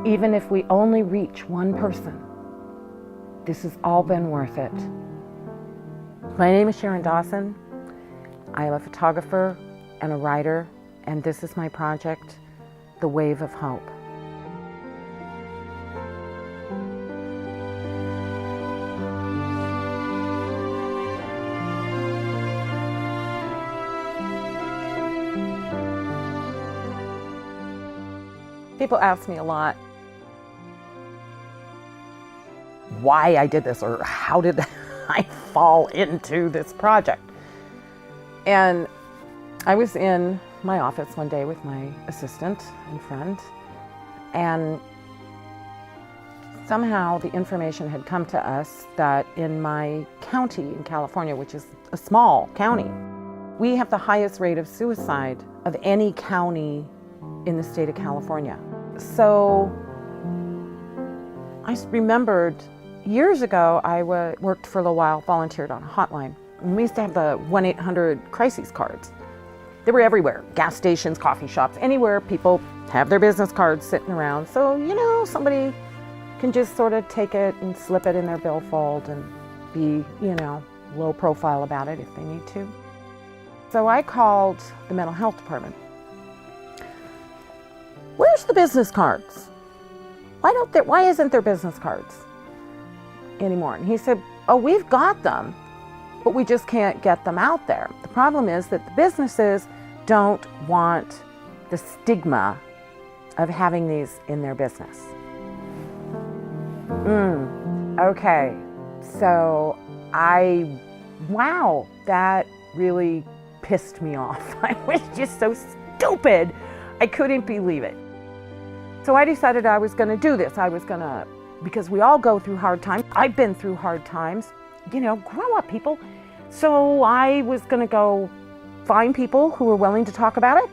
Even if we only reach one person, this has all been worth it. My name is Sharon Dawson. I am a photographer and a writer, and this is my project, The Wave of Hope. People ask me a lot why I did this, or how did I fall into this project. And I was in my office one day with my assistant and friend, and somehow the information had come to us that in my county in California, which is a small county, we have the highest rate of suicide of any county in the state of California. So I remembered years ago, I worked for a little while, volunteered on a hotline. And we used to have the 1-800 crises cards. They were everywhere, gas stations, coffee shops, anywhere people have their business cards sitting around. So, somebody can just sort of take it and slip it in their billfold and be, low profile about it if they need to. So I called the mental health department. Where's the business cards? Why isn't there business cards anymore? And he said, oh, we've got them, but we just can't get them out there. The problem is that the businesses don't want the stigma of having these in their business. Okay, so wow, that really pissed me off. I was just so stupid. I couldn't believe it. So I decided I was going to do this. Because we all go through hard times. I've been through hard times. Grow up, people. So I was going to go find people who were willing to talk about it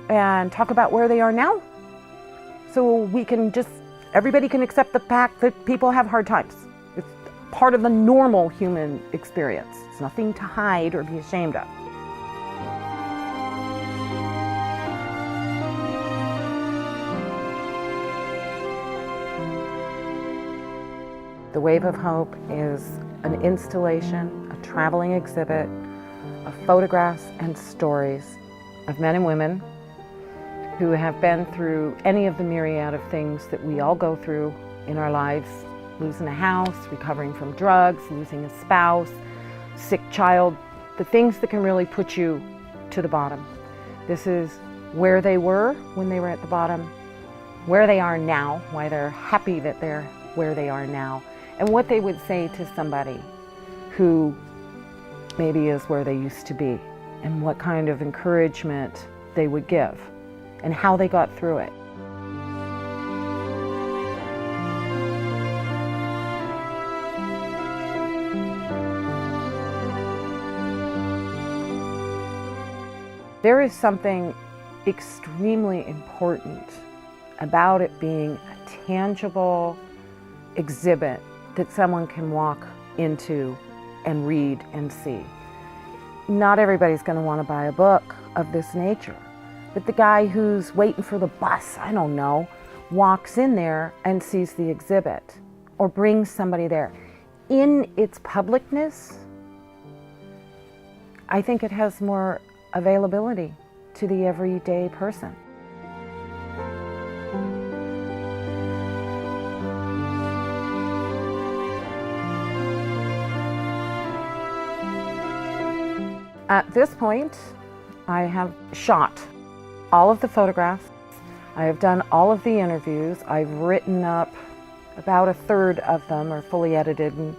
and talk about where they are now. So everybody can accept the fact that people have hard times. It's part of the normal human experience. It's nothing to hide or be ashamed of. The Wave of Hope is an installation, a traveling exhibit of photographs and stories of men and women who have been through any of the myriad of things that we all go through in our lives. Losing a house, recovering from drugs, losing a spouse, sick child, the things that can really put you to the bottom. This is where they were when they were at the bottom, where they are now, why they're happy that they're where they are now, and what they would say to somebody who maybe is where they used to be, and what kind of encouragement they would give, and how they got through it. There is something extremely important about it being a tangible exhibit that someone can walk into and read and see. Not everybody's going to want to buy a book of this nature, but the guy who's waiting for the bus, I don't know, walks in there and sees the exhibit or brings somebody there. In its publicness, I think it has more availability to the everyday person. At this point, I have shot all of the photographs. I have done all of the interviews. I've written up about a third of them are fully edited and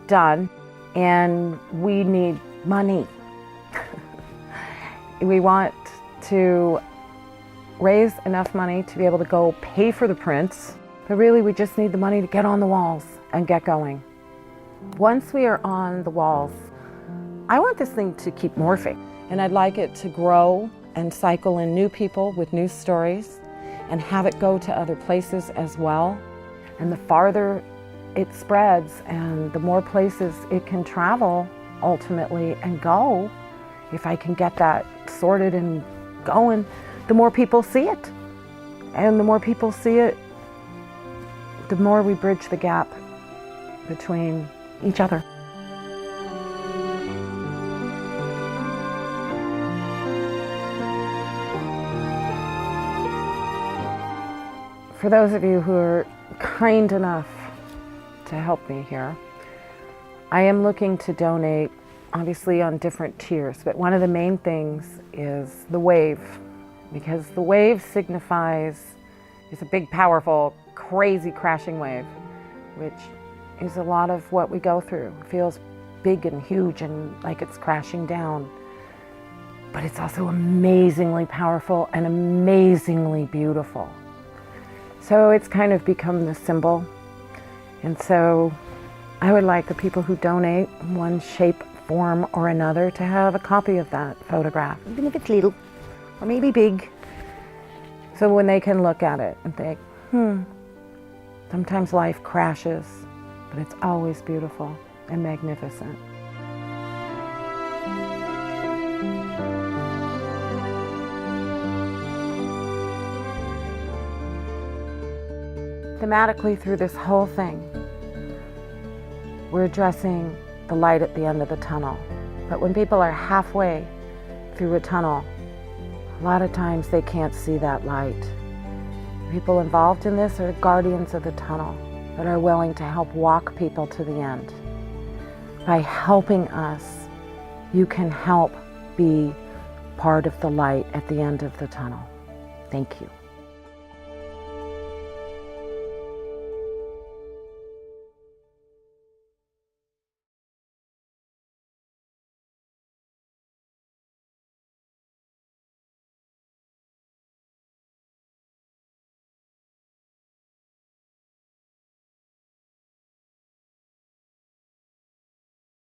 done. And we need money. We want to raise enough money to be able to go pay for the prints, but really we just need the money to get on the walls and get going. Once we are on the walls, I want this thing to keep morphing, and I'd like it to grow and cycle in new people with new stories and have it go to other places as well. And the farther it spreads and the more places it can travel ultimately and go, if I can get that sorted and going, the more people see it. And the more people see it, the more we bridge the gap between each other. For those of you who are kind enough to help me here, I am looking to donate, obviously on different tiers, but one of the main things is the wave, because the wave signifies, it's a big, powerful, crazy crashing wave, which is a lot of what we go through. It feels big and huge and like it's crashing down, but it's also amazingly powerful and amazingly beautiful. So it's kind of become the symbol. And so I would like the people who donate in one shape, form, or another to have a copy of that photograph, even if it's little or maybe big. So when they can look at it and think, sometimes life crashes, but it's always beautiful and magnificent. Thematically through this whole thing, we're addressing the light at the end of the tunnel. But when people are halfway through a tunnel, a lot of times they can't see that light. People involved in this are guardians of the tunnel that are willing to help walk people to the end. By helping us, you can help be part of the light at the end of the tunnel. Thank you.